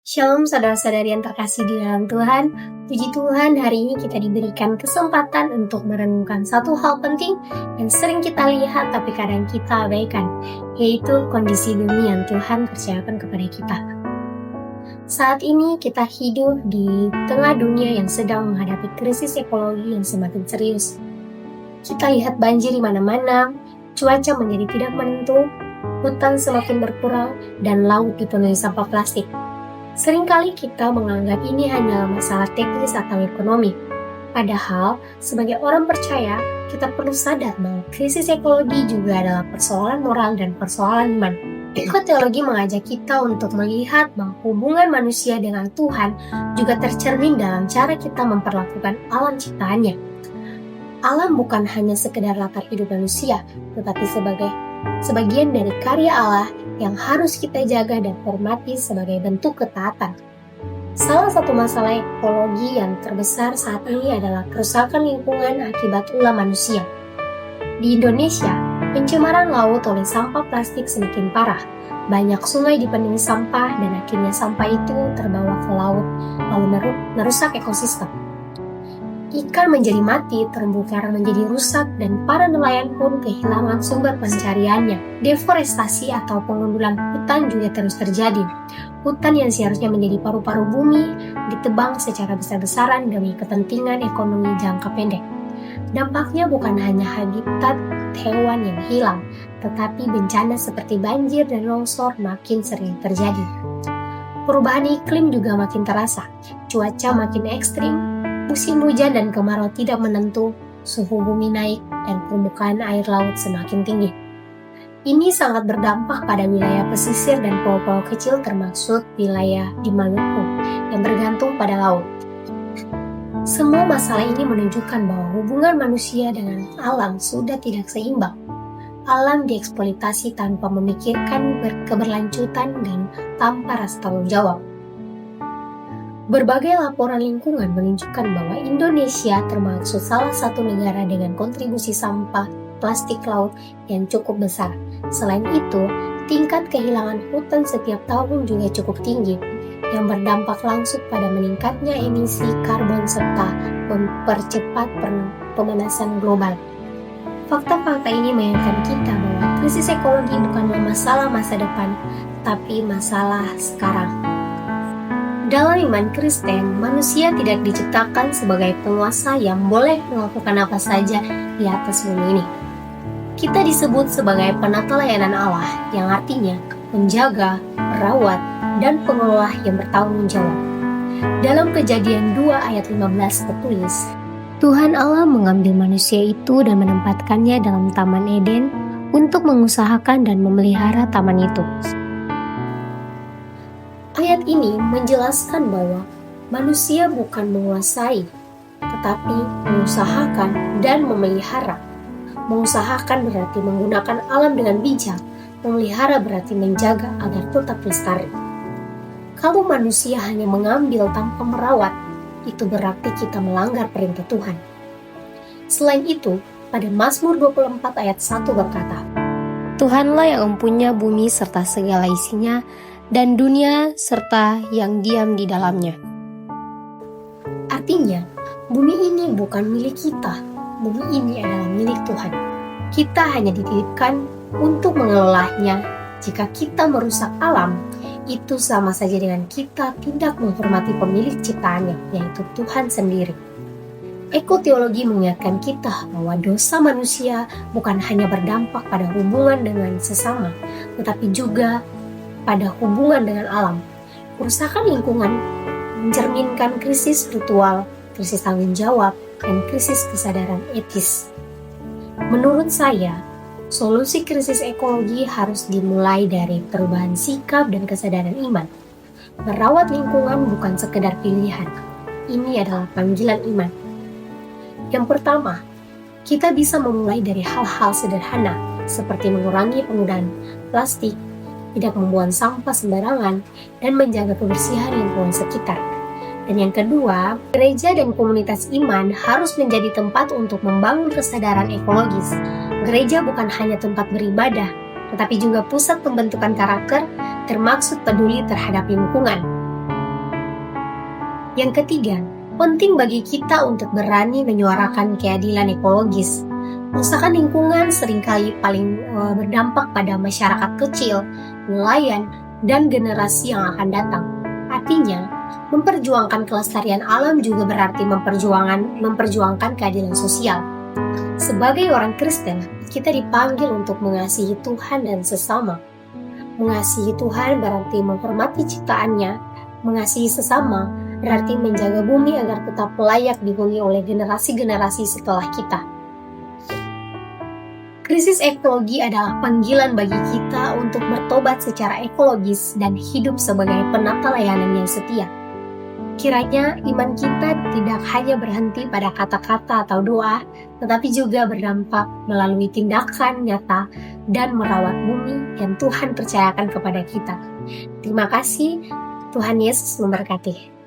Shalom saudara-saudari yang terkasih di dalam Tuhan. Puji Tuhan, hari ini kita diberikan kesempatan untuk merenungkan satu hal penting yang sering kita lihat tapi kadang kita abaikan, yaitu kondisi bumi yang Tuhan percayakan kepada kita. Saat ini kita hidup di tengah dunia yang sedang menghadapi krisis ekologi yang semakin serius. Kita lihat banjir di mana-mana, cuaca menjadi tidak menentu, hutan semakin berkurang, dan laut dipenuhi sampah plastik. Seringkali kita menganggap ini hanyalah masalah teknis atau ekonomi. Padahal, sebagai orang percaya, kita perlu sadar bahwa krisis ekologi juga adalah persoalan moral dan persoalan iman. Teologi mengajak kita untuk melihat bahwa hubungan manusia dengan Tuhan juga tercermin dalam cara kita memperlakukan alam ciptaannya. Alam bukan hanya sekedar latar hidup manusia, tetapi sebagian dari karya Allah yang harus kita jaga dan hormati sebagai bentuk ketaatan. Salah satu masalah ekologi yang terbesar saat ini adalah kerusakan lingkungan akibat ulah manusia. Di Indonesia, pencemaran laut oleh sampah plastik semakin parah. Banyak sungai dipenuhi sampah dan akhirnya sampah itu terbawa ke laut, lalu merusak ekosistem. Ikan menjadi mati, terumbu karang menjadi rusak, dan para nelayan pun kehilangan sumber pencariannya. Deforestasi atau pengundulan hutan juga terus terjadi. Hutan yang seharusnya menjadi paru-paru bumi ditebang secara besar-besaran demi kepentingan ekonomi jangka pendek. Dampaknya bukan hanya habitat hewan yang hilang, tetapi bencana seperti banjir dan longsor makin sering terjadi. Perubahan iklim juga makin terasa, cuaca makin ekstrim, musim hujan dan kemarau tidak menentu, suhu bumi naik, dan permukaan air laut semakin tinggi. Ini sangat berdampak pada wilayah pesisir dan pulau-pulau kecil termasuk wilayah di Maluku yang bergantung pada laut. Semua masalah ini menunjukkan bahwa hubungan manusia dengan alam sudah tidak seimbang. Alam dieksploitasi tanpa memikirkan keberlanjutan dan tanpa rasa tanggung jawab. Berbagai laporan lingkungan menunjukkan bahwa Indonesia termasuk salah satu negara dengan kontribusi sampah plastik laut yang cukup besar. Selain itu, tingkat kehilangan hutan setiap tahun juga cukup tinggi, yang berdampak langsung pada meningkatnya emisi karbon serta mempercepat pemanasan global. Fakta-fakta ini mengingatkan kita bahwa krisis ekologi bukanlah masalah masa depan, tapi masalah sekarang. Dalam iman Kristen, manusia tidak diciptakan sebagai penguasa yang boleh melakukan apa saja di atas bumi ini. Kita disebut sebagai penata layanan Allah, yang artinya menjaga, merawat, dan pengelola yang bertanggung jawab. Dalam Kejadian 2 ayat 15 tertulis, Tuhan Allah mengambil manusia itu dan menempatkannya dalam Taman Eden untuk mengusahakan dan memelihara taman itu. Ayat ini menjelaskan bahwa manusia bukan menguasai, tetapi mengusahakan dan memelihara. Mengusahakan berarti menggunakan alam dengan bijak, memelihara berarti menjaga agar tetap lestari. Kalau manusia hanya mengambil tanpa merawat, itu berarti kita melanggar perintah Tuhan. Selain itu, pada Mazmur 24 ayat 1 berkata, Tuhanlah yang mempunyai bumi serta segala isinya, dan dunia serta yang diam di dalamnya. Artinya, bumi ini bukan milik kita, bumi ini adalah milik Tuhan. Kita hanya dititipkan untuk mengelolanya. Jika kita merusak alam, itu sama saja dengan kita tidak menghormati pemilik ciptaannya, yaitu Tuhan sendiri. Ekoteologi mengingatkan kita bahwa dosa manusia bukan hanya berdampak pada hubungan dengan sesama, tetapi juga pada hubungan dengan alam. Kerusakan lingkungan mencerminkan krisis spiritual, krisis tanggung jawab, dan krisis kesadaran etis. Menurut saya, solusi krisis ekologi harus dimulai dari perubahan sikap dan kesadaran iman. Merawat lingkungan bukan sekedar pilihan. Ini adalah panggilan iman. Yang pertama, kita bisa memulai dari hal-hal sederhana, seperti mengurangi penggunaan plastik, tidak membuang sampah sembarangan, dan menjaga kebersihan lingkungan sekitar. Dan yang kedua, gereja dan komunitas iman harus menjadi tempat untuk membangun kesadaran ekologis. Gereja bukan hanya tempat beribadah, tetapi juga pusat pembentukan karakter, termaksud peduli terhadap lingkungan. Yang ketiga, penting bagi kita untuk berani menyuarakan keadilan ekologis. Kerusakan lingkungan seringkali paling berdampak pada masyarakat kecil, nelayan, dan generasi yang akan datang. Artinya, memperjuangkan kelestarian alam juga berarti memperjuangkan keadilan sosial. Sebagai orang Kristen, kita dipanggil untuk mengasihi Tuhan dan sesama. Mengasihi Tuhan berarti menghormati ciptaannya, mengasihi sesama berarti menjaga bumi agar tetap layak dihuni oleh generasi-generasi setelah kita. Krisis ekologi adalah panggilan bagi kita untuk bertobat secara ekologis dan hidup sebagai penata layanan yang setia. Kiranya iman kita tidak hanya berhenti pada kata-kata atau doa, tetapi juga berdampak melalui tindakan nyata dan merawat bumi yang Tuhan percayakan kepada kita. Terima kasih, Tuhan Yesus memberkati.